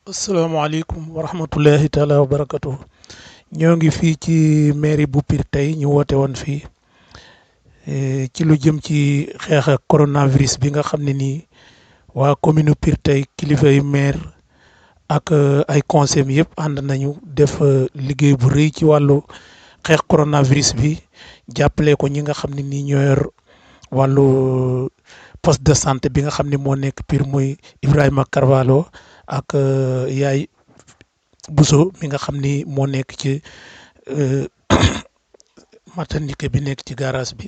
asalaamaaleykum wa rahmatullahi taala wa barakatuh. ñoo ngi fii ci mairie bu Pire tey ñu woote woon fii ci lu jëm ci xeex ak coronavirus bi nga xam ne nii waa commune Pire tey kilifa yu maire ak ay conseils yëpp ànd nañu def liggéey bu rëy ci wàllu xeex coronavirus bi jàppale ko ñi nga xam ne nii ñoo yor wàllu poste de santé bi nga xam ne moo nekk Pire muy Ibrahima Carvalho ak yaay Bousso mi nga xam ni moo nekk ci maternité bi nekk ci garage bi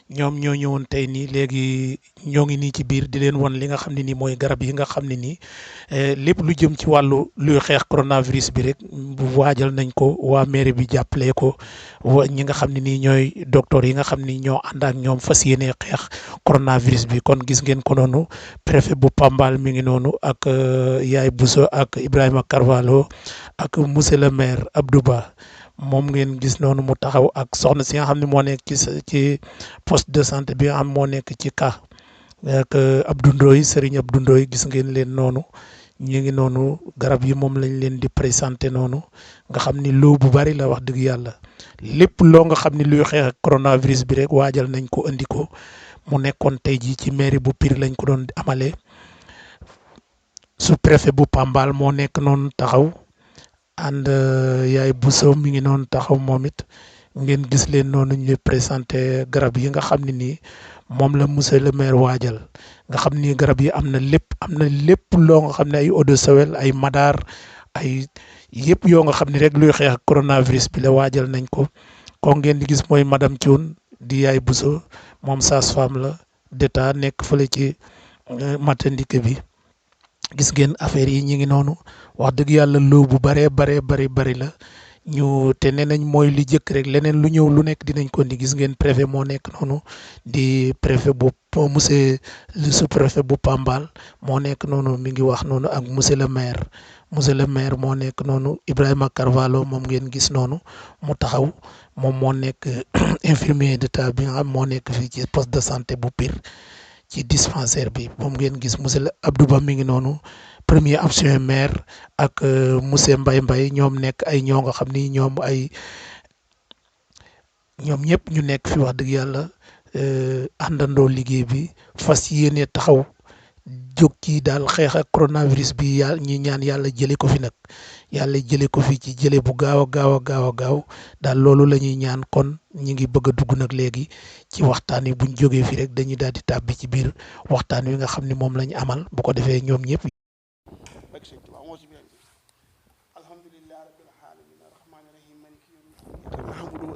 ñoom ñoo ñëwoon tey nii léegi ñoo ngi nii ci biir di leen won li nga xam ne nii mooy garab yi nga xam ne nii lépp lu jëm ci wàllu luy xeex coronavirus bi rek bu waajal nañ ko waa mairie bi jàppale ko ñi nga xam ne nii ñooy docteur yi nga xam ni ñoo ànd ak ñoom fas yéene xeex coronavirus bi kon gis ngeen ko noonu préfet bu Pambal mi ngi noonu ak yaay Bousso ak Ibrahima Carvalho ak monsieur le maire Abdou Ba moom ngeen gis noonu mu taxaw ak soxna si nga xam ne moo nekk ci poste de santé bi nga xam moo nekk ci ka ak Abdou Ndoye Serigne Abdou Ndoye gis ngeen leen noonu ñu ngi noonu garab yi moom lañ leen di présenté noonu nga xam ni loo bu bari la wax dëgg yàlla lépp loo nga xam ni luy xeex ak coronavirus bi rek waajal nañ ko indi ko mu nekkoon tey jii ci mairie bu Pire lañ ko doon amalee sous préfet bu Pambal moo nekk noonu taxaw. ànd yaay Bousso mi ngi noonu taxaw moom it ngeen gis leen noonu ñu présenté garab yi nga xam ne nii moom la monsieur le maire waajal nga xam ni garab yi am na lépp loo nga xam ne ay eau de Javel ay madar ay yëpp yoo nga xam ne rek luy xeex ak coronavirus bi la waajal nañ ko ko ngeen di gis mooy madame Thioune di yaay Bousso moom sage-femme la d'état nekk fële ci maternité bi. gis ngeen affaire yi ñu ngi noonu wax dëgg yàlla loo bu bari la ñu te nee nañ mooy li jëkk rek leneen lu ñëw lu nekk dinañ ko indi gis ngeen préfet moo nekk noonu di préfet bu monsieur le sous-préfet bu Pambal moo nekk noonu mi ngi wax noonu ak monsieur le maire moo nekk noonu Ibrahima Carvalho moom ngeen gis noonu mu taxaw moom moo nekk infirmier d'état bi nga xam moo nekk fii ci poste de santé bu Pire. ci dispensaire bi moom ngeen gis monsieur Abdou Ba mi ngi noonu premier adjoint maire ak monsieur Mbaye ñoom nekk ay ñoo nga xam ni ñoom ñëpp ñu nekk fi wax dëgg yàlla àndandoo liggéey bi fas yéene taxaw jóg ci daal xeex ak coronavirus bi yàlla ñi ñaan yàlla jëlee ko fi nag yàlla jëlee ko fi ci jëlee bu gaaw daal loolu la ñuy ñaan kon ñi ngi bëgg a dugg nag léegi ci waxtaan wi buñ jógee fii rek dañuy daal di tàbbi ci biir waxtaan wi nga xam ni moom la ñu amal bu ko defee ñoom ñëpp.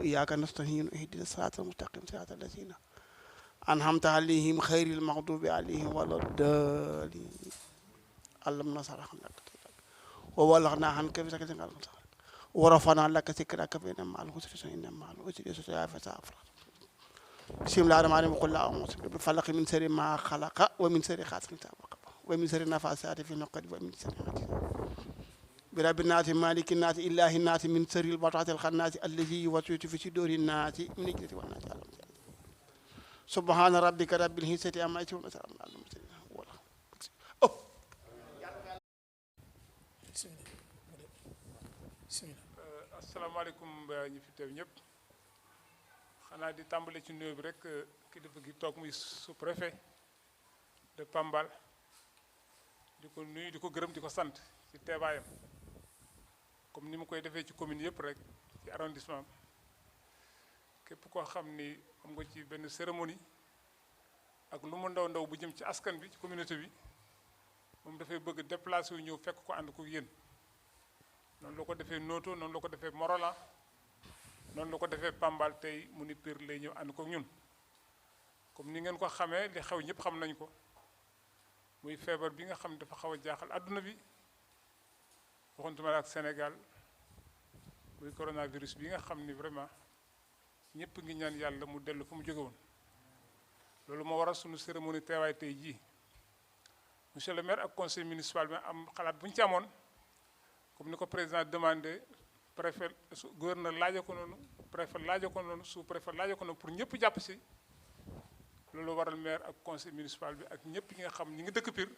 إياك نستعين اهدنا الصراط المستقيم صراط الذين أنعمت عليهم خير المغضوب عليهم ولا الضالين اللهم نصرح لك وبلغنا عنك بذكرك ورفعنا لك ذكرك فإن مع العسر إن مع العسر يسرا فسافر بسم الله الرحمن الرحيم قل أعوذ بفلق من شر ما خلق ومن شر غاسق إذا وقب ومن شر النفاثات في العقد ومن شر برب الناس مالك الناس إله الناس من شر الوسواس الخناس الذي يوسوس في صدور الناس من الجنة والناس سبحان ربك رب العزة عما يصفون وسلام على المرسلين asalaamaaleykum ñi fi teew ñëpp xanaa di tàmbale ci nuyoo bi rek kilifa gi toog muy sous-préfet de Pambal di ko nuyu di ko gërëm di ko sant ci teewaayam comme ni mu koy defee ci commune yëpp rek ci arrondissement képp koo xam ni am nga ci benn cérémonie ak lu mu ndaw bu jëm ci askan bi ci communauté bi moom dafay bëgg déplacé wu ñëw fekk ko ànd ko yéen noonu la ko defee Noto noonu la ko defee Morolan noonu la ko defee Pambal tey mu ni Pire lay ñëw ànd ko ñun comme ni ngeen ko xamee li xew ñëpp xam nañ ko muy feebar bi nga xam ne dafa xaw a jaaxal adduna bi waxantuma ak Sénégal muy coronavirus bi nga xam ni vraiment ñëpp ngi ñaan yàlla mu dellu fu mu jóge woon loolu moo waral suñu cérémonie teewaay tey jii monsieur le maire ak conseil municipal bi am xalaat bu ñu ci amoon comme ni ko président demandé préfet gouverneur laaje ko noonu préfet laaje ko noonu sous préfet laaje ko noonu pour ñëpp jàpp si loolu waral maire ak conseil municipal bi ak ñëpp ñi nga xam ñi ngi dëkk Pire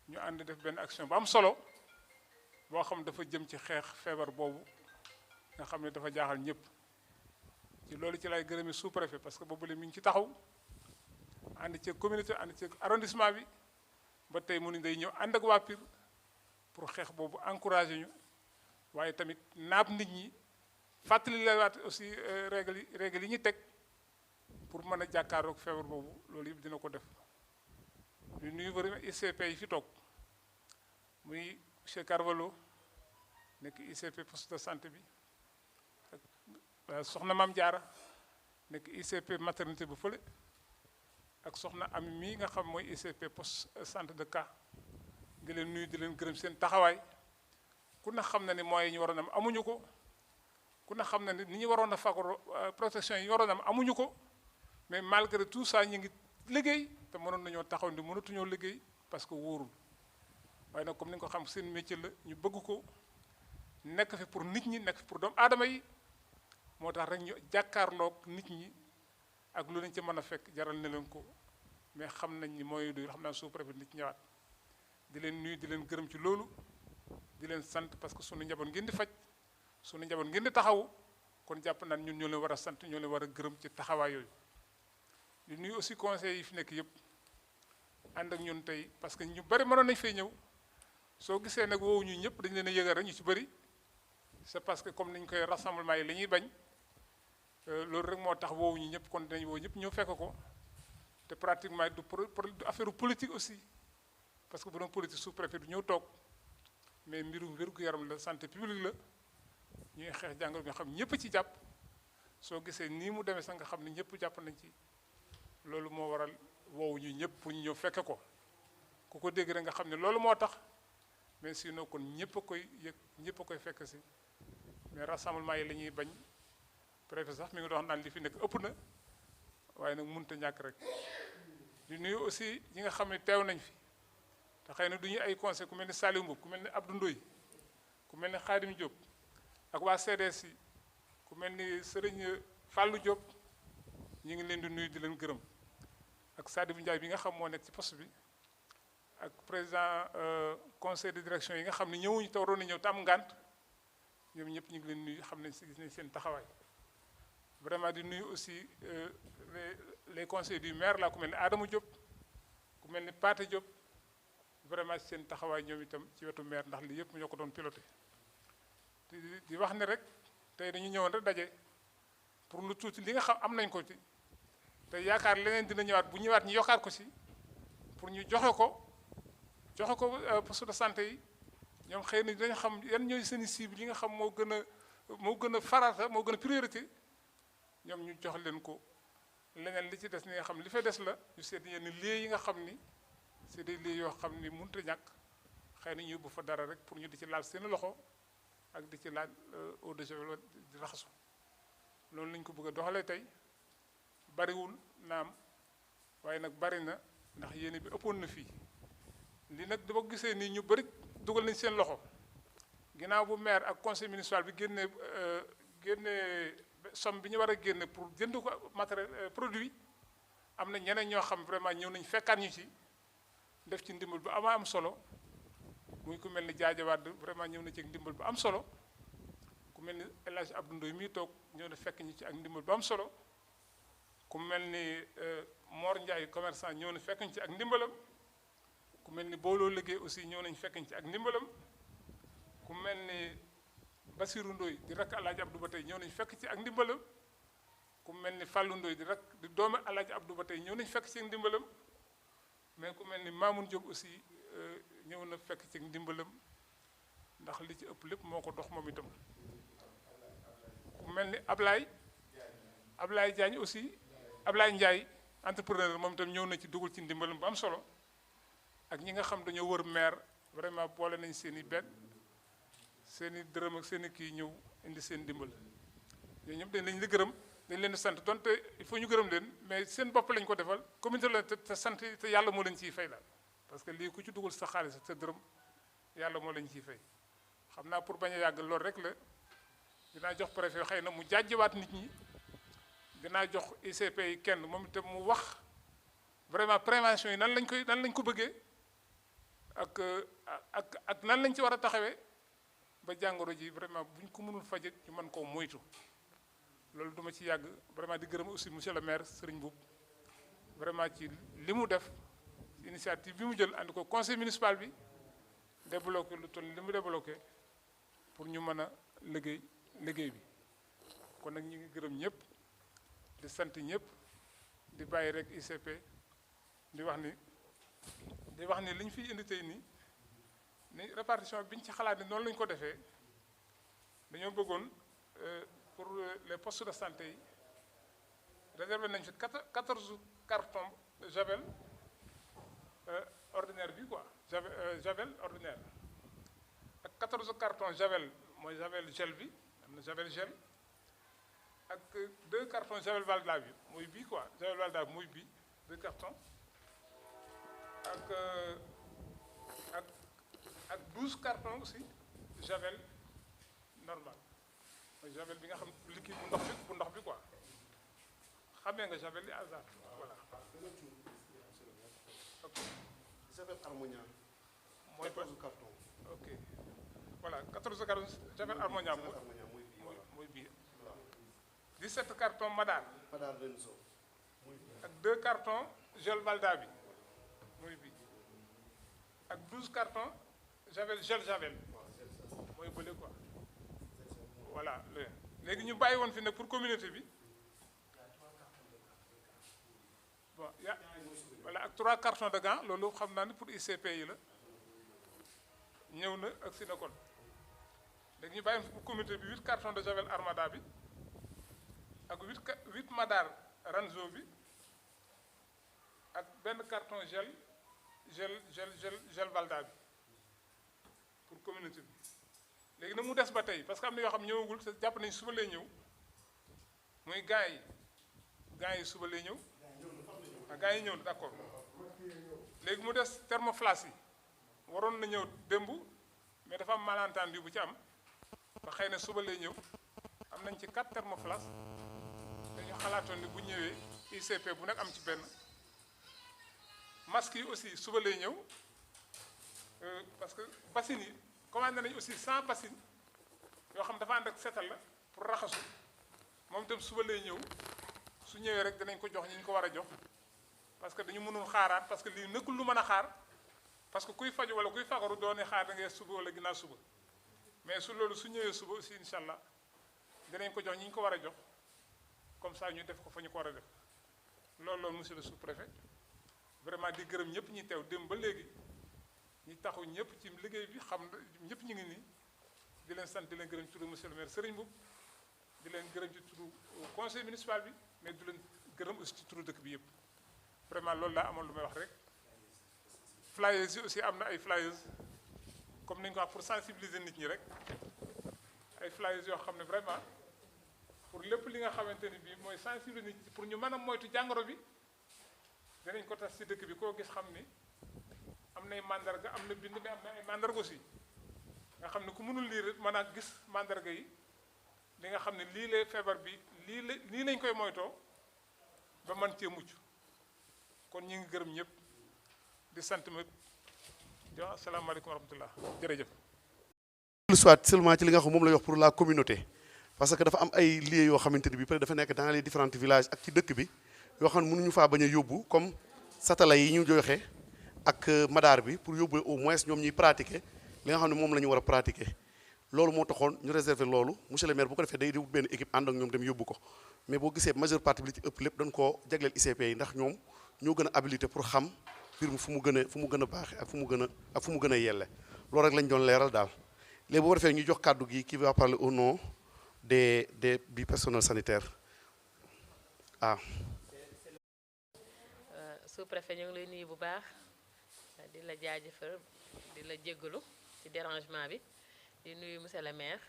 ñu ànd def benn action bu am solo boo xam dafa jëm ci xeex feebar boobu nga xam ne dafa jaaxal ñëpp. ci loolu ci lay gërëmi sous-préfet parce que boobu la mi ngi ci taxaw ànd ci communauté ànd ci arrondissement bi ba tey mu ni day ñëw ànd ak waa Pire pour xeex boobu encouragé ñu waaye tamit naab nit ñi fàttali la waat aussi règle yi ñu teg pour mën a jàkkaaroog feebar boobu loolu yëpp dina ko def. ñu nuyu vraiment ICP yi fi toog muy monsieur Carvalho nekk ICP poste de santé bi ak soxna Mame Diarra nekk ICP maternité bu fële ak soxna Ami mii nga xam mooy ICP poste centre de cas di leen nuyu di leen gërëm seen taxawaay ku na xam na ni moyens yi ñu waroon am amuñu ko ku na xam na ni ñu waroon a fagaru protection yi ñu waroon am amuñu ko mais malgré tout ça ñu ngi liggéey te mënoon nañoo taxaw ni mënatuñoo liggéey parce que wóorul waaye nag comme ni nga ko xam seen métier la ñu bëgg ko nekk fi pour nit ñi nekk fi pour doomu aadama yi moo tax rek ñu jàkkaarloog nit ñi ak lu leen ci mën a fekk jaral na leen ko mais xam nañ ni mooy du xam naa sous-préfet nit ñëwaat di leen nuyu di leen gërëm ci loolu di leen sant parce que sunu njaboot ngeen di faj sunu njaboot ngeen di taxawu kon jàpp naan ñun ñoo leen war a sant ñoo leen war a gërëm ci taxawaay yooyu. di nuyu aussi conseils yi fi nekk yëpp ànd ak ñun tey parce que ñu bari mënoon nañ fay ñëw soo gisee nag woowu ñu ñëpp dañu leen a yëgal rek ñu ci bëri c'est parce que comme niñ koy rassemblement yi la ñuy bañ loolu rek moo tax woowu ñu ñëpp kon dinañ woo ñëpp ñëw fekk ko te pratiquement du affaire politique aussi parce que bu doon politique sous-préfet du ñëw toog mais mbirum wér-gu-yaram la santé publique la ñuy xeex jàngoro bi nga xam ñëpp ci jàpp soo gisee nii mu demee sax nga xam ne ñëpp jàpp nañ ci loolu moo waral woowu ñu ñëpp pour ñu ñëw fekke ko ku ko dégg rek nga xam ne loolu moo tax mais sinon kon ñëpp a koy yëg ñëpp a koy fekk si mais rassemblement yi la ñuy bañ préfet sax mi ngi doon naan li fi nekk ëpp na waaye nag mënut a ñàkk rek di nuyu aussi ñi nga xam ne teew nañ fi te xëy na du ñu ay conseil ku mel ni Saliou Mboup ku mel ni Abdou Ndoye ku mel ni Khadim Diop ak waa CDS yi ku mel ni Serigne Fallou Diop ñu ngi leen di nuyu di leen gërëm ak Sadibou Ndiaye bi nga xam moo nekk ci poste bi ak président conseil de direction yi nga xam ne ñëwuñu te waroon na ñëw te am ngànt ñoom ñëpp ñu ngi leen nuyu xam nañ si gis nañ seen taxawaay vraiment di nuyu aussi les conseils du maire la ku mel ni Adama Diop ku mel ni Pathé Diop vraiment seen taxawaay ñoom itam ci wetu maire ndax lii yëpp ñoo ko doon piloté di wax ne rek tey dañu ñëwoon rek daje pour lu tuuti li nga xam am nañ ko ci te yaakaar leneen dina ñëwaat bu ñëwaat ñu yokkaat ko si pour ñu joxe ko poste de santé yi ñoom xëy na dañu xam yan ñooy seen i cible yi nga xam moo gën a farata moo gën a priorité ñoom ñu jox leen ko leneen li ci des ni nga xam li fa des la ñu seet yenn lieux yi nga xam ni c'est des lieux yoo xam ni mënut a ñàkk xëy na ñu yóbbu fa dara rek pour ñu di ci laal seen loxo ak di ci laal eau de javel di raxasu loolu lañ ko bëgg a doxalee tey bariwul naam waaye nag bari na ndax yéene bi ëppoon na fii li nag dama gisee nii ñu bëri dugal nañ seen loxo ginnaaw bu maire ak conseil municipal bi génne somme bi ñu war a génne pour jënd ko matériel produit am na ñeneen ñoo xam vraiment ñëw nañ fekkaat ñu ci def ci ndimbal bu am solo muy ku mel ni jaajawaat vraiment ñëw na ci ak ndimbal bu am solo ku mel ni El Hadj Abdou Ndoye mii toog ñëw na fekk ñu ci ak ndimbal bu am solo ku mel ni Mor Ndiaye commerçant ñëw na fekk ñu ci ak ndimbalam ku mel ni booloo liggéey aussi ñëw nañ fekk ñu ci ak ndimbalam ku mel ni Basirou Ndoye di rakk El Hadj Abdou ba tey ñëw nañ fekk ci ak ndimbalam ku mel ni Fallou Ndoye di rakk di doomu El Hadj Abdou ba tey ñëw nañ fekk ci ak ndimbalam mais ku mel ni Mamoun Diop aussi ñëw na fekk ci ndimbalam ndax li ci ëpp lépp moo ko dox moom itam ku mel ni Ablaye Diagne aussi Ablaye Ndiaye entrepreneur moom itam ñëw na ci dugal ci ndimbalam bu am solo ak ñi nga xam dañoo wër maire vraiment boole nañ seen i benn seen i dërëm ak seen i kii ñëw indi seen ndimbal ñooñu ñëpp dañ leen di gërëm dañ leen di sant donte il faut ñu gërëm leen mais seen bopp lañ ko defal communauté la te sant te yàlla moo leen ciy fay daal parce que lii ku ci dugal sa xaalis ak sa dërëm yàlla moo leen ciy fay xam naa pour bañ a yàgg loolu rek la dinaa jox préfet xëy na mu jàjjiwaat nit ñi dinaa jox ICP yi kenn moom itam mu wax vraiment prévention yi nan lañ ko bëggee ak nan lañ ci war a taxawee ba jàngoro ji vraiment bu ñu ko mënul fajit ñu mën koo moytu loolu duma ci yàgg vraiment di gërëm aussi monsieur le maire Serigne Mboup vraiment ci li mu def initiative bi mu jël ànd ko conseil municipal bi débloqué lu toll li mu débloqué pour ñu mën a liggéey bi kon nag ñu ngi gërëm ñëpp di sant ñëpp di bàyyi rek ICP di wax ni li ñu fiy indi tey nii ni répartition bi ñu ci xalaat ni noonu la ñu ko defee dañoo bëggoon pour les postes de santé yi réservé nañ fi 14 cartons javel ordinaire bi quoi javel ordinaire ak 14 cartons javel mooy javel gel bi am na javel gel ak 2 cartons javel Valda bi mooy bii quoi javel Valda bi mooy bii 2 cartons ak 12 cartons aussi javel normal mooy javel bi nga xam liquide bu ndox bi quoi xamee nga javel li hasard voilà. ok javel Harmonia. mooy 14 cartons. ok voilà 14 cartons javel Harmonia mooy bii 17 cartons Madar. Madar Renzo. ak 2 cartons gel Valda bi mooy bii ak 12 cartons javel mooy bële quoi voilà léegi ñu bàyyi woon fi nag pour communauté bi bon voilà ak 3 cartons de gants loolu xam naa ni pour ICP yi la ñëw na ak si na kon léegi ñu bàyyi woon fi pour communauté bi 8 cartons de javel Armada bi ak 8 Madar Ranzo bi ak benn carton gel Valda bi pour communauté bi léegi nag mu des ba tey parce que am na yoo xam ñëwagul te jàpp nañ suba lay ñëw muy gants yi suba lay ñëw gants yi ñëw na d'accord léegi mu des thermoflash yi waroon na ñëw démb mais dafa am malentendu bu ci am ba xëy na suba lay ñëw am nañ ci 4 thermoflash dañu xalaatoon ni bu ñëwee ICP bu nekk am ci benn masque yi aussi suba lay ñëw parce que bassines yi commandé nañu aussi 100 bassines yoo xam dafa ànd ak setal la pour raxasu moom itam suba lay ñëw su ñëwee rek dinañ ko jox ñi ñu ko war a jox parce que dañu mënul xaaraat parce que lii nekkul lu mën a xaar parce que kuy faju wala kuy fagaru doone xaar da ngay suba wala ginnaaw suba mais su loolu su ñëwee suba aussi incha allah dinañ ko jox ñi ñu ko war a jox comme ça ñu def ko fa ñu ko war a def loolu monsieur le sous-préfet vraiment di gërëm ñëpp ñi teew dem ba léegi ñi taxu ñëpp ci liggéey bi xam ñëpp ñu ngi nii di leen sant di leen gërëm ci turu monsieur le maire Serigne Mboup di leen gërëm ci turu conseil municipal bi mais di leen gërëm aussi ci turu dëkk bi yëpp vraiment loolu laa amoon lu may wax rek flyers yi aussi am na ay flyers comme ni ñu ko wax pour sensibiliser nit ñi rek ay flyers yoo xam ne vraiment pour lépp li nga xamante ni bii mooy sensibiliser nit ñi pour ñu mën a moytu jàngoro bi dinañ ko tas ci dëkk bi koo gis xam ni am nay mandarga am na bind mais am na ay mandarga aussi nga xam ne ku mënul lire mën a gis mandarga yi li nga xam ne lii la feebar bi lii lañ koy moytoo ba mën cee mucc kon ñu ngi gërëm ñëpp di sant ma di wax asalaamaaleykum wa rahmatullah jërëjëf. soit seulement ci li nga xam moom la wax pour la communauté parce que dafa am ay lieux yoo xamante ni bi peut-être dafa nekk dans les différents villages ak ci dëkk bi yoo xam ne mënuñu faa bañ a yóbbu comme satellite yi ñu joxe ak Madar bi pour yóbbu au moins ñoom ñuy pratiquer li nga xam ne moom la ñu war a pratiquer loolu moo taxoon ñu réserver loolu monsieur le maire bu ko defee day di benn équipe ànd ak ñoom dem yóbbu ko mais boo gisee majeure partie bi li ci ëpp lépp dañ koo jagleel ICP yi ndax ñoom ñoo gën a habilité pour xam mbir mi fu mu gën a baaxee ak fu mu gën a yelle loolu rek lañ doon leeral daal léegi boo defee ñu jox kàddu gi qui va parler au nom du personnel sanitaire sous-préfet ñu ngi lay nuyu bu baax di la jaajëfal di la jéggalu ci dérangement bi di nuyu monsieur le maire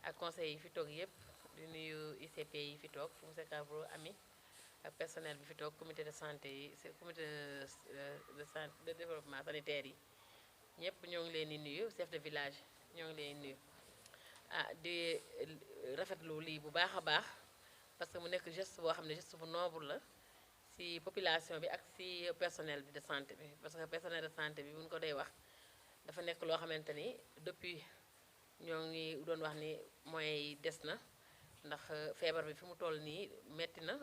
ak conseil yi fi toog yëpp di nuyu ICP yi fi toog monsieur Cavro Ami ak personnel bi fi toog comité de santé yi comité de développement sanitaire yi ñëpp ñoo ngi leen di nuyu chef de village ñoo ngi leen di nuyu di rafetlu lii bu baax a baax parce que mu nekk geste boo xam ne geste bu noble la ci population bi ak ci personnel bi de santé bi parce que personnel de santé bi bu ñu ko dee wax dafa nekk loo xamante ni depuis ñoo ngi doon wax ni moyens yi des na ndax feebar bi fi mu toll nii metti na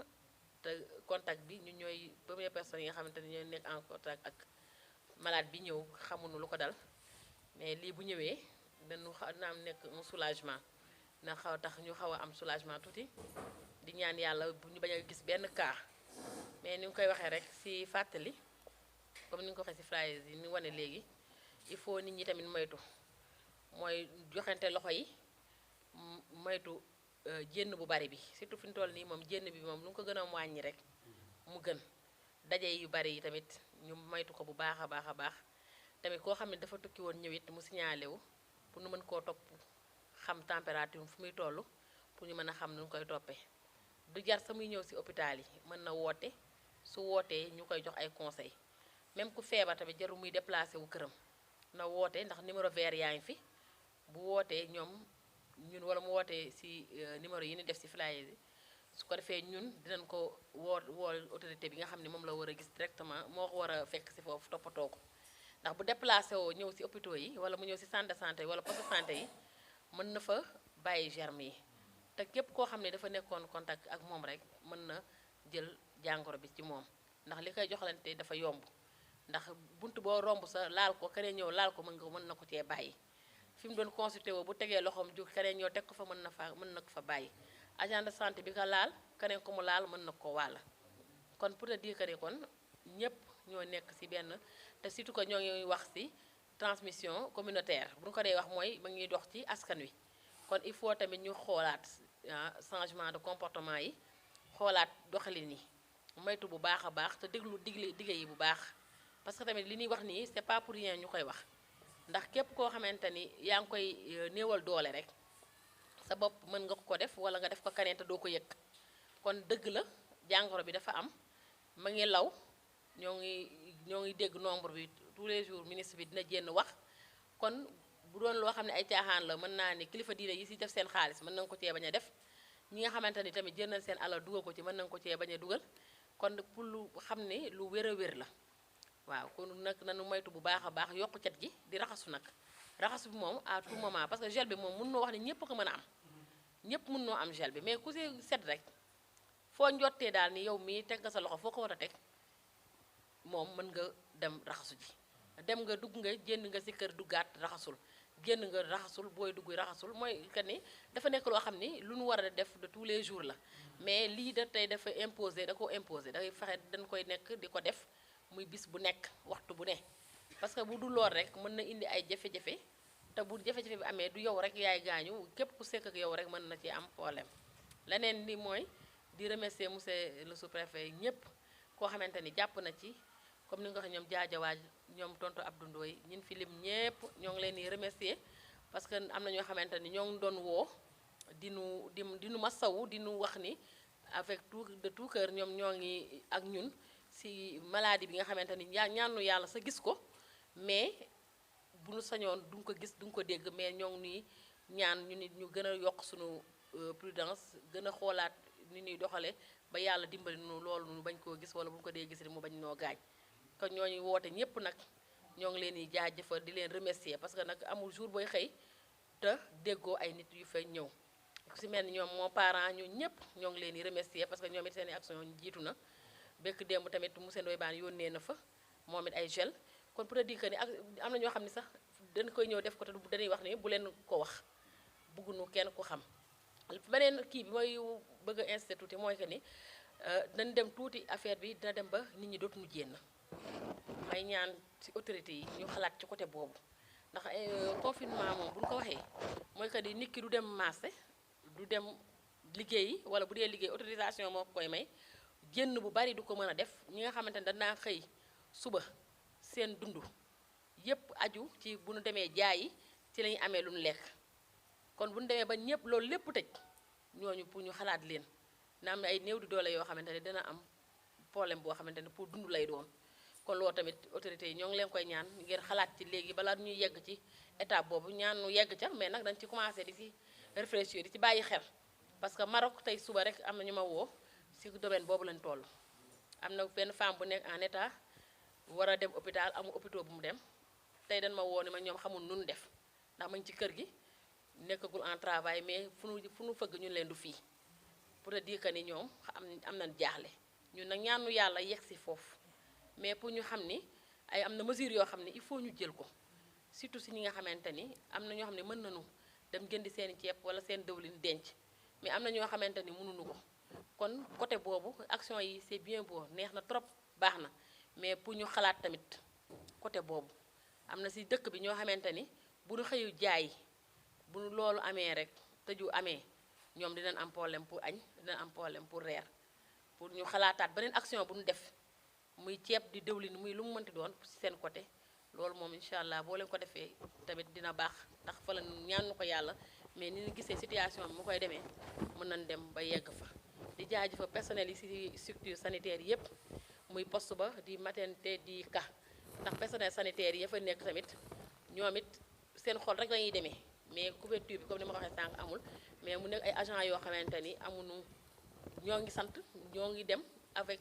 te contact bi ñun ñooy première personne yi nga xamante ni ñooy nekk en contact ak malade bi ñëw xamuñu lu ko dal mais lii bu ñëwee dañu naam nekk un soulagement na xaw a tax ñu xaw a am soulagement tuuti di ñaan yàlla bu ñu bañ a gis benn cas mais ni nga koy waxee rek ci fàttali comme ni nga ko waxee ci flyers yi ni wane léegi il faut nit ñi tamit moytu mooy joxante loxo yi moytu jénn bu bari bi surtout fi ñu toll nii moom jénn bi moom lu nga ko gën a wàññi rek mu gën daje yu bari yi tamit ñu moytu ko bu baax a baax a baax tamit koo xam ne dafa tukki woon ñëwit mu signalé wu pour nu mën koo topp xam température fu muy toll pour ñu mën a xam nu ñu koy toppee du jar sa muy ñëw ci hôpital yi mën na woote su wootee ñu koy jox ay conseils même ku feebar tamit jarul muy déplacé wu këram na woote ndax numéro vert yaa ngi fi bu wootee ñoom ñun wala mu wootee ci numéro yi ni def ci flyer yi su ko defee ñun dinañ ko woo autorité bi nga xam ne moom la war a gis directement moo ko war a fekk ci foofu toppatoo ko ndax bu déplacé woo ñëw ci hôpitaux yi wala mu ñëw ci centre de santé wala poste de santé yi mën na fa bàyyi germe yi te képp koo xam ne dafa nekkoon contact ak moom rek mën na jël jàngoro bi ci moom ndax li koy joxalante dafa yomb ndax bunt boo romb sa laal ko keneen ñëw laal ko mën na ko cee bàyyi fi mu doon consulté woo bu tegee loxoom ju keneen ñëw teg ko fa mën na ko fa bàyyi agent de santé bi ko laal keneen ko mu laal mën na ko wàll kon pour te dire que ne kon ñëpp ñoo nekk ci benn te surtout que ñoo ngi wax ci transmission communautaire bu ñu ko dee wax mooy ma ngi dox ci askan wi kon il faut tamit ñu xoolaat changement de comportement yi xoolaat doxalin yi moytu bu baax a baax te déglu dige yi bu baax parce que tamit li ñuy wax nii c'est pas pour rien ñu koy wax ndax képp koo xamante ni yaa ngi koy néewal doole rek sa bopp mën nga ko def wala nga def ko keneen te doo ko yëg kon dëgg la jàngoro bi dafa am ma ngi law ñoo ngi dégg nombre bi tous les jours ministre bi dina jénn wax kon bu doon loo xam ne ay caaxaan la mën naa ni kilifa diine yi ci def seen xaalis mën nañ ko cee bañ a def ñi nga xamante ni tamit jël nañ seen alal dugal ko ci mën nañ ko cee bañ a dugal kon pour lu xam ne lu wér a wér la waaw kon nag nanu moytu bu baax a baax yokku cet gi di raxasu nag raxasu bi moom à tout moment parce que gel bi moom mën noo wax ne ñëpp ko mën a am ñëpp mën noo am gel bi mais ku si set rek foo njottee daal ni yow mii teg nga sa loxo foo ko war a teg moom mën nga dem raxasu ji dem nga dugg nga génn nga ci kër duggaat raxasul génn nga raxasul booy dugg raxasul mooy que ni dafa nekk loo xam ni lu nu war a def de tous les jours la mais lii da tey dafa imposer da ko imposer dafay fexe dañ koy nekk di ko def muy bis bu nekk waxtu bu ne parce que bu du lool rek mën na indi ay jafe-jafe te bu jafe-jafe bi amee du yow rek yaay gaañu képp ku sekk ak yow rek mën na ci am problème leneen li mooy di remercier monsieur le sous-préfet ñëpp koo xamante ni jàpp na ci comme ni nga ko waxee ñoom jaajawaaj ñoom tonton Abdou Ndoye ñun fi lim ñëpp ñoo ngi leen di remercier parce que am na ñoo xamante ni ñoo ngi doon woo di nu masawu di nu wax ni avec tout cœur ñoom ñoo ngi ak ñun ci maladie bi nga xamante ni ñaanu yàlla sa gis ko mais bu ñu sañoon du nga ko gis du nga ko dégg mais ñoo ngi nii ñaan ñu nit ñu gën a yokk suñu prudence gën a xoolaat ni ñuy doxale ba yàlla dimbali nu loolu nu bañ koo gis wala bu ñu ko dee gis rek mu bañ noo gaañ kon ñooñu woote ñëpp nag ñoo ngi leen di jaajëfal di leen remercier parce que nag amul jour booy xëy te déggoo ay nit yu fay ñëw ku ci mel ni ñoom moo parent ñoo ñëpp ñoo ngi leen di remercier parce que ñoom it seen i action jiitu na bekk démb tamit monsieur Ndoye Bane yónnee na fa moom it ay gel kon pour dire que ni ak am na ñoo xam ne sax dañ koy ñëw def ko te dañuy wax ni bu leen ko wax bëgguñu kenn ku xam beneen kii bi mooy bëgg a incité tuuti mooy que ni dañ dem tuuti affaire bi dina dem ba nit ñi dootuñu jénn may ñaan ci autorité yi ñu xalaat ci côté boobu ndax confinement moom bu ñu ko waxee mooy que ni nit ki du dem marché du dem liggéeyi wala bu dee liggéey autorisation moo koy may génn bu bari du ko mën a def ñi nga xamante ne danaa xëy suba seen dund yépp aju ci bu ñu demee jaayi ci la ñu amee lu ñu lekk kon bu ñu demee ba ñëpp loolu lépp tëj ñooñu pour ñu xalaat leen na am ay néew di doole yoo xamante ne dina am problème boo xamante ne pour dund lay doon kon loolu tamit autorités yi ñoo ngi leen koy ñaan ngeen xalaat ci léegi balaa ñuy yegg ci étape boobu ñaan nu yegg ca mais nag dañ ci commencé di ci réfléchir di ci bàyyi xel parce que Maroc tey suba rek am na ñu ma woo ci domaine boobu lañ toll am na benn femme bu nekk en état war a dem hôpital amul hôpital bu mu dem tey dañ ma woo ni ma ñoom xamul nun def ndax ma ngi ci kër gi nekkagul en travail mais fu nu fëgg ñun leen du fii pour te dire que ni ñoom am nañ jaaxle ñun nag ñaanu yàlla yegg si foofu mais pour ñu xam ni am na mesures yoo xam ne il faut ñu jël ko surtout si ñi nga xamante ni am na ñoo xam ne mën nañu dem jëndi seen ceeb wala seen dëwlin denc mais am na ñoo xamante ni mënuñu ko kon côté boobu action yi c'est bien beau neex na trop baax na mais pour ñu xalaat tamit côté boobu am na si dëkk bi ñoo xamante ni bu ñu xëyu jaay bu ñu loolu amee rek tëju amee ñoom dinañ am problème pour añ dinañ am problème pour reer pour ñu xalaataat beneen action bu ñu def muy ceeb di dëwlin muy lu mu mënti doon ci seen côté loolu moom incha allah boo leen ko defee tamit dina baax ndax fa la ñaanu ko yàlla mais ni ñu gisee situation bi mu koy demee mën nañ dem ba yegg fa di jaajëfal personnel yi ci structure sanitaire yépp muy poste ba di maternité di ka ndax personnel sanitaire yi ya fa nekk tamit ñoom it seen xol rek lañuy demee mais couverture bi comme ni ma ko waxee sànq amul mais mu nekk ay agents yoo xamante ni amuñu ñoo ngi sant ñoo ngi dem avec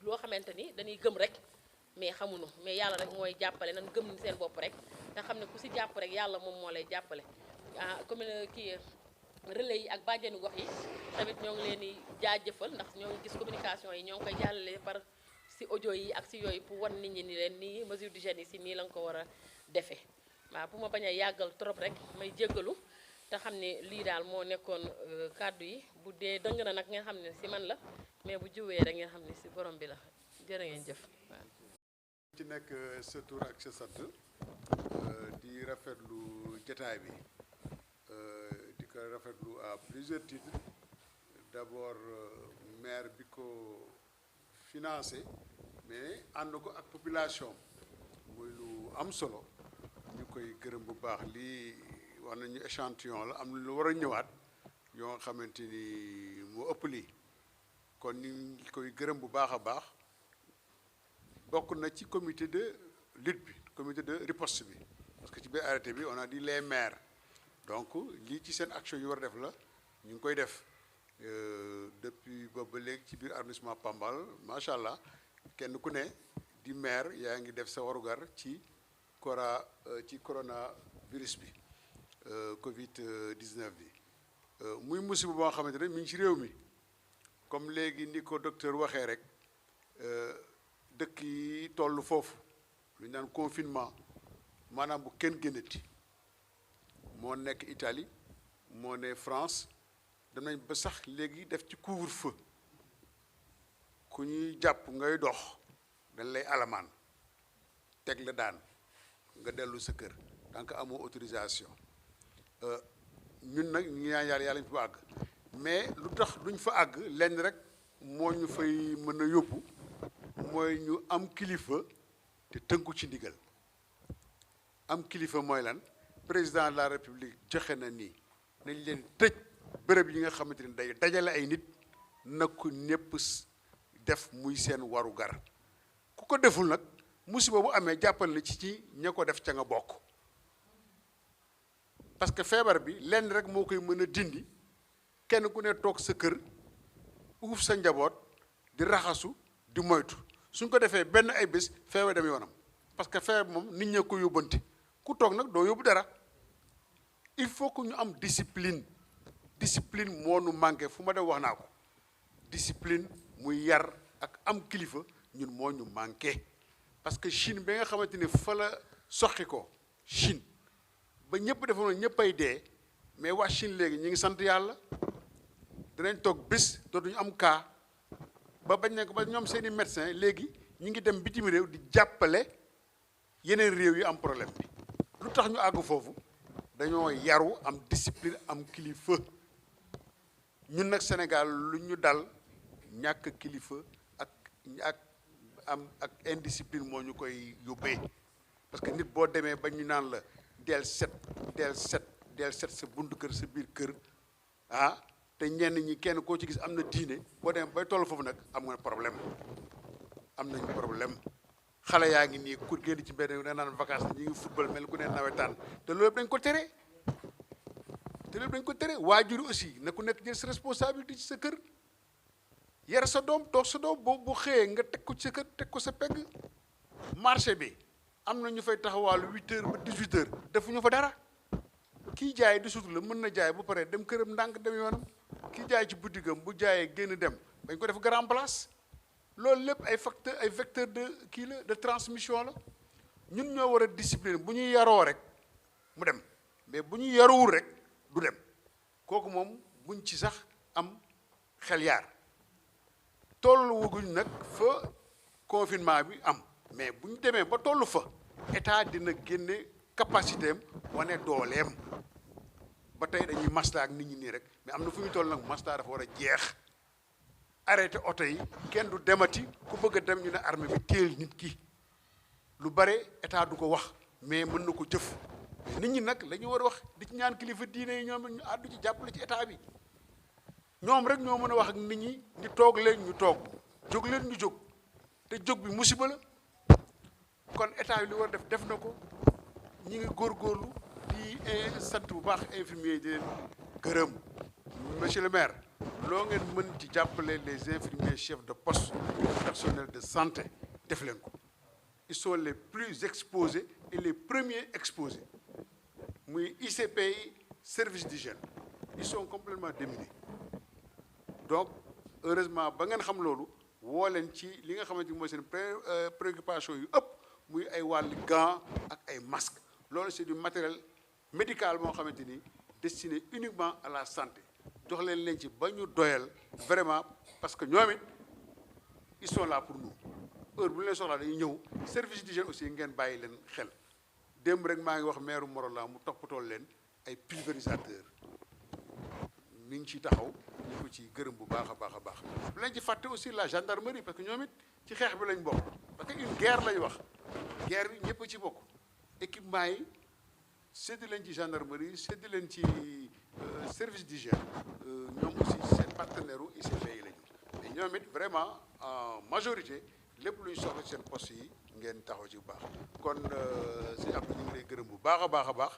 loo xamante ni dañuy gëm rek mais xamuñu mais yàlla rek mooy jàppale nan gëm ni seen bopp rek te xam ne ku ci jàpp rek yàlla moom moo lay jàppale commune kii relais yi ak bàjjenu gox yi tamit ñoo ngi leen di jaajëfal ndax ñoo ngi gis communication yi ñoo ngi koy jàllale par ci audio yi ak ci yooyu pour wan nit ñi ni leen nii mesure d'hygiène yi ci nii la nga ko war a defee waaw pour ma bañ a yàggal trop rek may jéggalu te xam ne lii daal moo nekkoon kàddu yi bu dee dëng na nag ngeen xam ne ci man la mais bu jiwee rek ngeen xam ne ci borom bi la jërë ngeen jëf waaw. ci nekk sa tur ak sa sant di rafetlu jotaay bi di ko rafetlu à plusieurs titres d'abord maire bi ko financé mais ànd ko ak population muy lu am solo ñu koy gërëm bu baax lii wax nañu échantillon la am na lu war a ñëwaat yoo nga xamante ni moo ëpp lii kon ñu ngi koy gërëm bu baax a baax bokk na ci comité de lutte bi comité de riposte bi parce que ci biir arrêté bi on a dit les maires donc lii ci seen action yu war a def la ñu ngi koy def depuis boobu ba léegi ci biir arrondissement Pambal macha allah kenn ku ne di maire yaa ngi def sa warugar ci coronavirus bi Covid 19 bi muy musiba boo xamante ne mi ngi ci réew mi comme léegi ni ko docteur waxee rek dëkk yi toll foofu lu ñu naan confinement maanaam bu kenn génnati moo nekk Italie moo ne France dem nañ ba sax léegi def ci couvre-feu ku ñuy jàpp ngay dox dañ lay alamaan teg la daan nga dellu sa kër donc amoo autorisation ñun nag ñu ñaan yàlla ñu fa àgg mais lu tax duñ fa àgg lenn rek moo ñu fay mën a yóbbu mooy ñu am kilifa te tënku ci ndigal am kilifa mooy lan président de la république joxe na nii nañ leen tëj bërëb yi nga xamante ni day dajale ay nit na ko ñépp def muy seen waru gar ku ko deful nag musiba bu amee jàppal na ci ña ko def ca nga bokk parce que feebar bi lenn rek moo koy mën a dindi kenn ku ne toog sa kër uuf sa njaboot di raxasu di moytu suñ ko defee benn ay bés feebar dem yoonam parce que feebar moom nit ña ko yóbbante ku toog nag doo yóbbu dara il faut que ñu am discipline moo nu manqué fu ma def wax naa ko discipline muy yar ak am kilifa ñun moo ñu manqué parce que Chine bi nga xamante ni fa la soqi ko Chine ba ñëpp defoon ñëpp ay dee mais waa Chine léegi ñu ngi sant yàlla dinañ toog bés dootuñu am cas ba bañ ne ko ba ñoom seeni médecin léegi ñu ngi dem bitim réew di jàppale yeneen réew yi am problème bi lu tax ñu àgg foofu dañoo yaru am discipline am kilifa ñun nag Sénégal lu ñu dal ñàkk kilifa ak indiscipline moo ñu koy yóbbee parce que nit boo demee ba ñu naan la del set sa buntu kër sa biir kër te ñenn ñi kenn koo ci gis am na diine boo demee bay toll foofu nag am nga problème am nañu problème xale yaa ngi nii ku génn ci benn da naan vacances ñi ngi football mel ku ne nawetaan te loolu dañ ko tere waajur aussi na ku nekk jël sa responsabilité ci sa kër yar sa doom toog sa doom bu xëyee nga teg ko ci sa kër teg ko sa pegg marché bi am na ñu fay taxawaalu 8 heures ba 18 heures defuñu fa dara kii jaay di sutur la mën na jaay ba pare dem këram ndànk dem yoonam kii jaay ci boutique-am bu jaayee génn dem dañ ko def grand place loolu lépp ay vecteur de kii la de transmission la ñun ñoo war a discipline bu ñuy yaroo rek mu dem mais bu ñu yaruwul rek du dem kooku moom buñ ci sax am xel yaar tollu wuguñ nag fa confinement bi am mais bu ñu demee ba tollu fa état dina génne capacité am wane dooleem ba tey dañuy maslaa ak nit ñi nii rek mais am na fu ñu toll nag maslaa dafa war a jeex arrêté oto yi kenn du demati ku bëgg a dem ñu ne armée bi téel nit ki lu bare état du ko wax mais mën na ko jëf mais nit ñi nag la ñu war a wax di ci ñaan kilifa diine yi ñoom ñu àddu ci jàppale ci état bi ñoom rek ñoo mën a wax ak nit ñi ñu toog leen ñu toog jóg leen ñu jóg te jóg bi musiba la kon état yi li war a def na ko ñi ngi góorgóorlu di sant bu baax infirmier yi di leen gërëm monsieur le maire loo ngeen mën ci jàppale les infirmiers chefs de poste personnel de santé def leen ko ils sont les plus exposés et les premiers exposés muy ICP yi service d'hygiène ils sont complètement démunis donc heureusement ba ngeen xam loolu woo leen ci li nga xamante ni mooy seen préoccupation yu ëpp muy ay wàllu gants ak ay masques loolu c'est du matériel médical moo xamante ni destiné uniquement à la santé jox leen ci ba ñu doyal vraiment parce que ñoom it ils sont là pour nous heure bu ñu leen soxlaa dañuy ñëw service d'hygiène aussi ngeen bàyyi leen xel démb rek maa ngi wax maire Morolan mu toppatoo leen ay pulvérisateur mi ngi ciy taxaw ñu ko ci gërëm bu baax a baax a baax bu leen ci fàtte aussi la gendarmerie parce que ñoom it ci xeex bi lañ bokk parce que une guerre lañ wax guerre bi ñëpp ci bokk équipement yi séddi leen ci gendarmerie séddi leen ci service d'hygiène ñoom aussi seen partenaire u ICP yi lañu mais ñoom it vraiment en majorité lépp lu ñu soxla ci seen poste yi ngeen taxaw ci bu baax kon si Abdou ñu ngi lay gërëm bu baax a baax a baax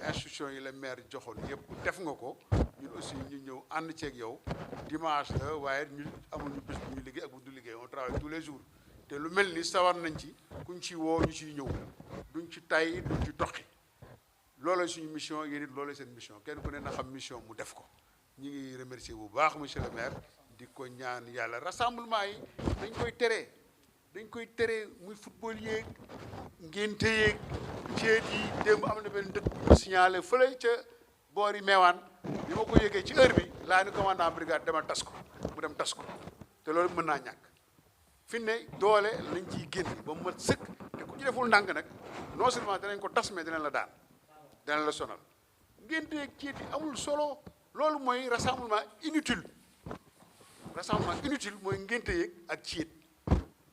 instruction yi la maire joxoon yëpp def nga ko ñun aussi ñu ñëw ànd ceeg yow dimanche la waaye ñu amuñu bés bu ñu liggéey ak bu du liggéey on travaille tous les jours te lu mel ni sawar nañ ci kuñ ci woo ñu ciy ñëw duñ ci tay duñ ci toqi loolu suñu mission yéen it loolu seen mission kenn ku ne na xam mission mu def ko ñu ngi remercier bu baax monsieur le maire di ko ñaan yàlla rassemblement yi dañ koy tere muy football yeeg ngénte yeeg ceet yi démb am na benn dëkk bu ñu signalé fële ca boori meewaan bi ma ko yëgee ci heure bi laa ni commandant brigade demal tas ko mu dem tas ko te loolu mën naa ñàkk fi ne doole lañ ciy génn ba mu mat sëkk te ku ci deful ndànk nag non seulement danañ ko tas mais danañ la daan danañ la sonal ngénte yeeg ceet yi amul solo loolu mooy rassemblement inutile mooy ngénte yeeg ak ceet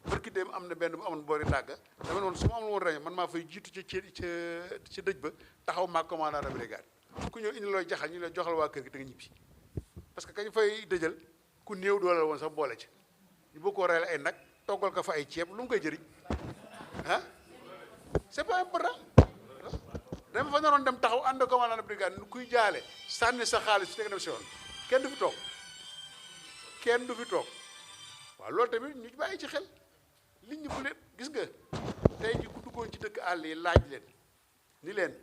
barki dem am na benn bu amoon boori dàgga dama noonu su ma amul woon rajo man maa fay jiitu ca dëj ba taxaw maa commandant de brigade ku ñëw indi looy jaxal ñu la joxal waa kër gi te nga ñibbi parce que kañ fay dëjal ku néew doole woon sax boole ci ñu bëgg koo reyal ay nag toggal ko fa ay ceeb lu mu koy jëriñ ah c'est pas important dama fa naroon dem taxaw ànd commandant de brigade nu kuy jaale sànni sa xaalis fi teg dem si yoon kenn du fi toog waaw loolu tamit ñu bàyyi ci xel nit ñi bu leen gis nga tey ji ku duggoon ci dëkk àll yi laaj leen ni leen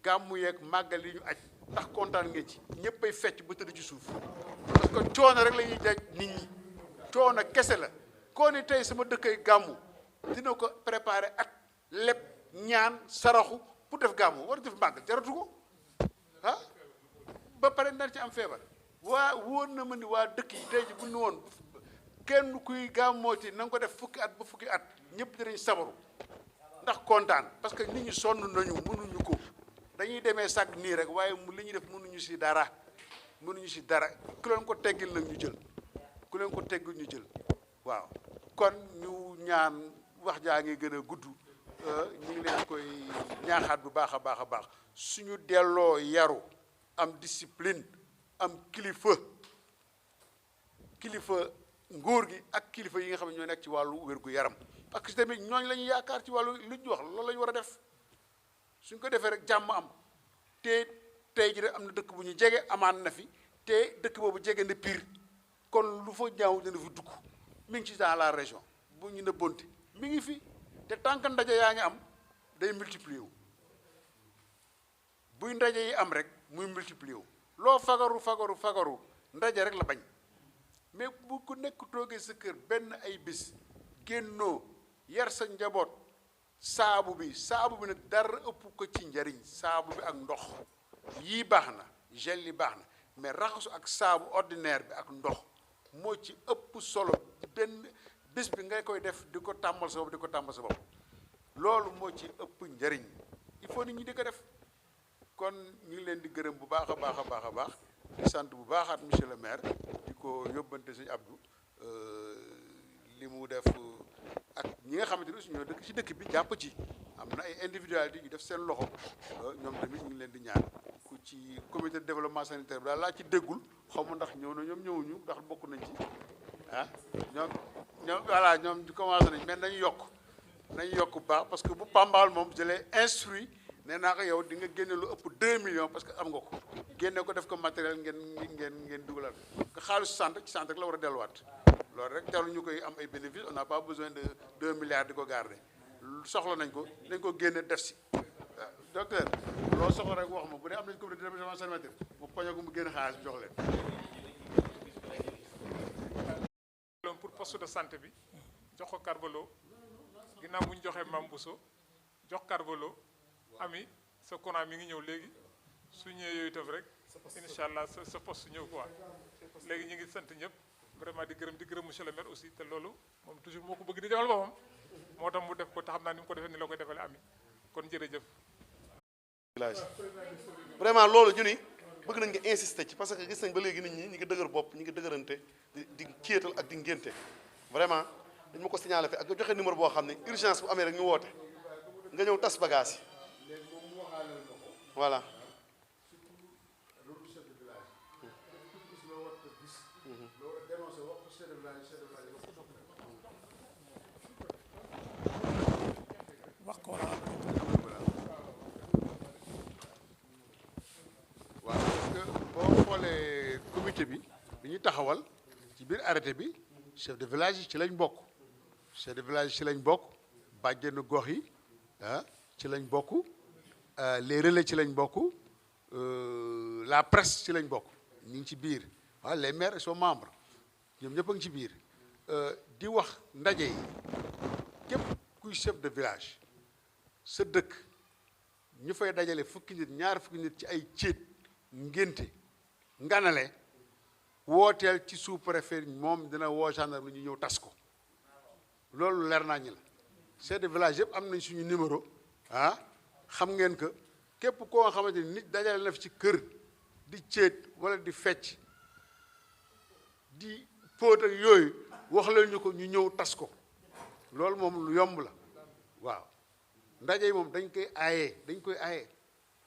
gàmmu yeeg màggal yi ñu aj ndax kontaan ngeen ci ñëppay fecc ba tëdd ci suuf parce que coono rek la ñuy daj nit ñi coono kese la koo ni tey sama dëkkay gàmmu dina ko préparer at lépp ñaan saraxu pour def gàmmu war def màggal jaratu ko ah ba pare nar ci am feebar wóor na ma ni waa dëkk yi tey ji bu ñu woon kenn kuy gàmmooti na nga ko def fukki at ba fukki at ñëpp dinañ sabaru ndax kontaan parce que nit ñi sonn nañu mënuñu ko dañuy demee sàgg nii rek waaye li ñuy def mënuñu si dara ku leen ko teggil nag ñu jël waaw kon ñu ñaan wax jaa ngi gën a gudd ñu ngi leen koy ñaaxaat bu baax a baax suñu delloo yaru am discipline am kilifa nguur gi ak kilifa yi nga xam ne ñoo nekk ci wàllu wér-gu-yaram parce que tamit ñooñ la ñuy yaakaar ci wàllu lu ñu wax loolu la ñu war a def suñ ko defee rek jàmm am te tey ji rek am na dëkk bu ñu jege amaan na fi te dëkk boobu jege na Pire kon lu fa ñaaw dina fi dugg mi ngi ci dans la région bu ñu nëbbonte mi ngi fi te tant que ndaje yaa ngi am day multiplier wu buy ndaje yi am rek muy multiplier wu loo fagaru ndaje rek la bañ mais bu ku nekk toogee sa kër benn ay bis génnoo yar sa njaboot saabu bi nag dara ëpp ko ci njariñ saabu bi ak ndox yii baax na gel yi baax na mais raxasu ak saabu ordinaire bi ak ndox moo ci ëpp solo benn bis bi ngay koy def di ko tàmmal sa bopp loolu moo ci ëpp njariñ il faut nit ñi di ko def kon ñu ngi leen di gërëm bu baax a baax di sant bu baaxaat monsieur le maire di ko yóbbante sëñ Abdou li mu def ak ñi nga xamante ne aussi ñoo dëkk ci dëkk bi jàpp ci am na ay individualité yu def seen loxo ñoom tamit ñu ngi leen di ñaan ku ci comité de développement sanitaire bi daal laa ci déggul xaw ma ndax ñëw na ñoom ñëwuñu ndax bokk nañ ci ah ñoom voilà ñoom commencé nañ mais nañu yokk bu baax parce que bu Pambal moom je l'ai instruit nee naa ko yow di nga génne lu ëpp 2 millions parce que am nga ko génne ko def ko matériel ngeen dugalal nga xaalis ci centre rek la war a delluwaat loolu rek jarul ñu koy am ay bénéfices on n'a pas besoin de 2 milliards di ko garder soxla nañ ko génne def si docteur loo soxla rek wax ma bu dee am nañ comité de développement sanitaire mu poñe ko mu génn xaalis jox leen. pour poste de santé bi jox ko Carvalho ginnaaw bu ñu joxee Mame Bousso jox Carvalho ami sa courant mi ngi ñëw léegi su ñëwee yooyu itam rek incha allah sa poste ñëw quoi léegi ñu ngi sant ñëpp vraiment di gërëm monsieur le maire aussi te loolu moom toujours moo ko bëgg di defal boppam moo tax mu def ko te xam naa ni mu ko defee ni la koy defale ami kon jërëjëf. vraiment loolu ñu ni bëgg nañ nga insister ci parce que gis nañ ba léegi nit ñi ñi ngi dëgër bopp ñi ngi dëgërante di kéetal ak di ngénte vraiment dañ ma ko signalé fi ak nga joxe numéro boo xam ne urgence bu amee rek ñu woote nga ñëw tas bagage yi voilà. wax ko waaw parce que boo xoolee comité bi ñu taxawal ci biir arrêté bi chef de village yi ci lañ bokk bàjjenu gox yi ci lañ bokk les relais ci lañ bokk la presse ci lañ bokk ñu ngi ci biir waaw les maires sont membres ñoom ñëpp a ngi ci biir di wax ndaje yi képp kuy chef de village sa dëkk ñu fay dajale fukki nit ñaar fukki nit ci ay céet ngénte nganale wooteel ci sous-préfet moom dina woo gendarme ñu ñëw tas ko loolu leer naa ñi la chef de village yëpp am nañ suñu numéro xam ngeen que képp koo xamante ni nit dajale na fi ci kër di céet wala di fecc di póot ak yooyu wax leen ñu ko ñu ñëw tas ko loolu moom lu yomb la waaw ndaje yi moom dañ koy aaye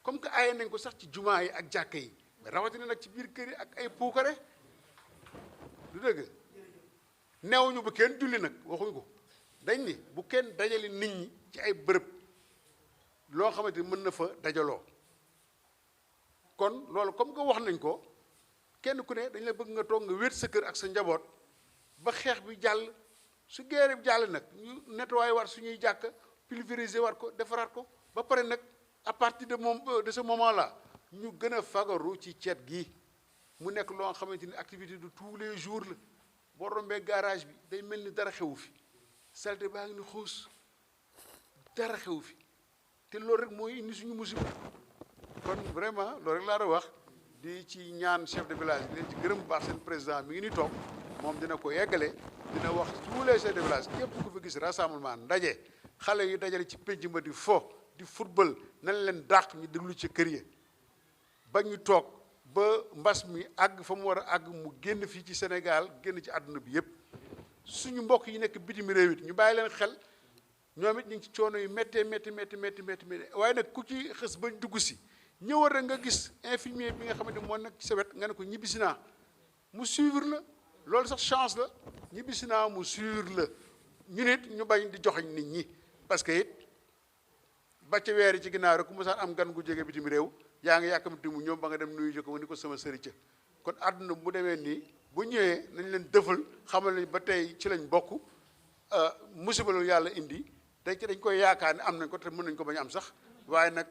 comme que aaye nañ ko sax ci jumaa yi ak jàkka yi mais rawatina nag ci biir kër yi ak ay puukare du dëgg neewuñu bu kenn julli nag waxuñ ko dañ ni bu kenn dajale nit ñi ci ay bërëb loo xamante ni mën na fa dajaloo kon loolu comme que wax nañ ko kenn ku ne dañ la bëgg nga toog nga wéet sa kër ak sa njaboot ba xeex bi jàll su guerre bi jàll nag ñu nettoyé war suñuy jàkk pulvériser war ko defaraat ko ba pare nag à partir de ce moment là ñu gën a fagaru ci ceet gi mu nekk loo xamante ni activité de tous les jours la boo rombee garage bi day mel ni dara xewu fi salte baa ngi ni xuus dara xewu fi te loolu rek mooy indi suñu musiba kon vraiment loolu rek laa doon wax di ci ñaan chef de village bi leen ci gërëm bu baax seen président mi ngi ni toog moom dina ko yeggale dina wax tous les chefs de village képp ku fa gis rassemblement ndaje xale yu dajale ci pénc ma di fo di football nañ leen dàq ñu déglu ci kër yi ba ñu toog ba mbas mi àgg fa mu war a àgg mu génn fii ci Sénégal génn ci àdduna bi yépp suñu mbokk yi nekk bitim réew it ñu bàyyi leen xel ñoom it ñu ngi ci coono yu méttee métti waaye nag ku ci xës bañ dugg si ñëwal rek nga gis infirmier bi nga xamante moo nekk ci sa wet nga ne ko ñibbisi naa mu suivre la loolu sax chance la ñibbisi naa mu suivre la ñu nit ñu bañ di joxeñ nit ñi parce que it ba ca weer yi ci ginnaaw rek ku mosaan am gan gu jóge bitim réew yaa ngi yàkkamti mu ñëw ba nga dem nuyu ko ni ko sama sëri ca kon àdduna bu demee nii bu ñëwee nañ leen dëfal xamal nañ ba tey ci lañ bokk musiba lu yàlla indi tey ci dañ koy yaakaar ne am nañ ko te mën nañ ko bañ am sax waaye nag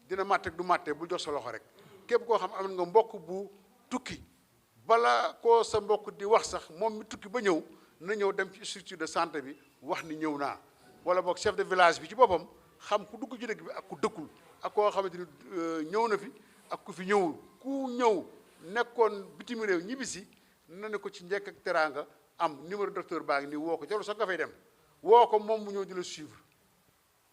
dina màtte du màtte bu jox sa loxo rek képp koo xam am nga mbokk bu tukki bala koo sa mbokk di wax sax moom mi tukki ba ñëw na ñëw dem ci structure de santé bi wax ni ñëw naa wala boog chef de village bi ci boppam xam ku dugg ci dëkk bi ak ku dëkkul ak koo xamante ni ñëw na fi ak ku fi ñëwul ku ñëw nekkoon bitim réew ñibbisi na ne ko ci njekk ak teraanga am numéro docteur baa ngi nii woo ko jarul sax nga fay dem woo ko moom mu ñëw di la suivre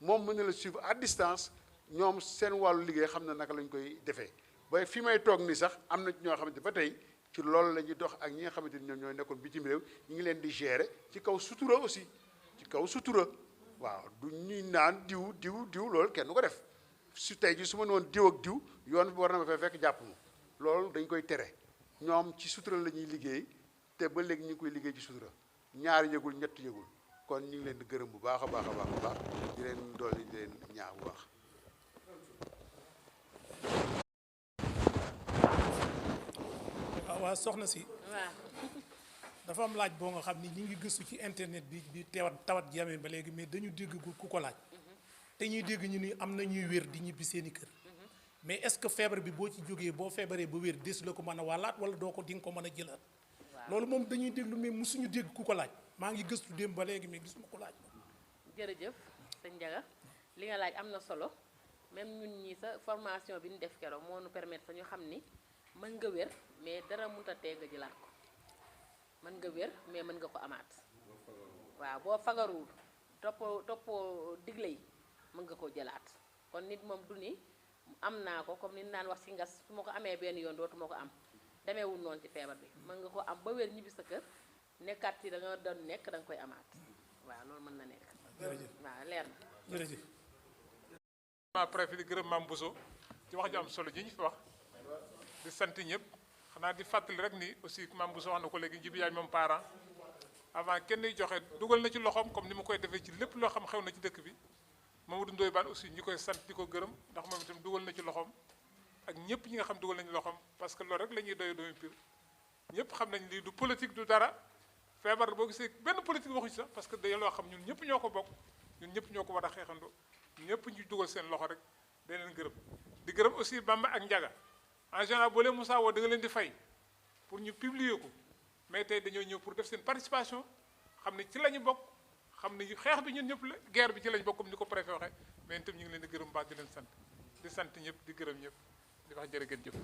moom mu ne la suivre à distance ñoom seen wàllu liggéey xam na naka lañ koy defee ba fi may toog nii sax am na ñoo xamante ba tey ci loolu la ñuy dox ak ñi nga xamante ni ñoom ñooy nekkoon bitim réew ñu ngi leen di gérer ci kaw sutura aussi ci kaw sutura waaw du ñuy naan diw loolu kenn du ko def su tey ji su ma noon diw ak diw yoon bi war na ma fay fekk jàpp ma loolu dañ koy tere ñoom ci sutura la ñuy liggéey te ba léegi ñu ngi koy liggéey ci sutura ñaar yëgul ñett yëgul kon ñu ngi leen di gërëm bu baax a baax a baax a baax di leen dolli di leen ñaax bu baax. waaw soxna si waaw dafa am laaj boo nga xam ni ñi ngi gëstu ci internet bi tawat ji amee ba léegi mais dañu dégg ku ko laaj te ñuy dégg ñu ni am na ñuy wér di ñibbi seeni kër mais est-ce que feebar bi boo ci jógee boo feebaree ba wér des la ko mën a wàllaat wala doo ko di nga ko mën a jëlaat loolu moom dañuy déglu mais musuñu dégg ku ko laaj maa ngi gëstu démb ba léegi mais gisuma ko laaj jërëjëf sëñ Ndiaga li nga laaj am na solo même ñun ñii sa formation bi ñu def keroog moo nu permettre sa ñu xam ni mën nga wér mais dara mënut a tee nga jëlaat ko mën nga wér mais mën nga ko amaat waaw boo fagaruwul toppoo digle yi mën nga ko jëlaat kon nit moom du ni am naa ko comme ni naan wax ci ngas su ma ko amee benn yoon dootuma ko am demeewul noonu ci feebar bi mën nga ko am ba wér ñibbi sa kër nekkaat ci da nga doon nekk da nga koy amaat waaw loolu mën na nekk. waaw leer na. jërëjëf. ma préfet di gërëm Mame Bousso ci wax ju am solo ji ñu fi wax di sant ñëpp xanaa di fàttali rek ni aussi Mame Bousso wax na ko léegi Djibi yaay moom parent avant kenn joxe dugal na ci loxoom comme ni ma koy defee ci lépp loo xam xew na ci dëkk bi Mamadou Ndoye Bane aussi ñi koy sant di ko gërëm ndax moom itam dugal na ci loxoom ak ñëpp ñi nga xam dugal nañu loxoom parce que loolu rek la ñuy doy doomu Pire ñëpp xam nañ lii du politique du dara feebar boo gisee benn politique waxuñu sax parce que day loo xam ñun ñëpp ñoo ko bokk ñun ñëpp ñoo ko war a xeexandoo ñëpp ñu dugal seen loxo rek dañ leen gërëm di gërëm aussi Bamba ak Ndiaga en général boo leen Moussa woo da nga leen di fay pour ñu publier ko mais tey dañoo ñëw pour def seen participation xam ne ci la ñu bokk xam ne xeex bi ñun ñëpp la guerre bi ci lañ bokk comme ni ko préfet waxee mais itam ñu ngi leen di gërëm baax di leen sant di sant ñëpp di gërëm ñëpp di wax jërë ngeen jëf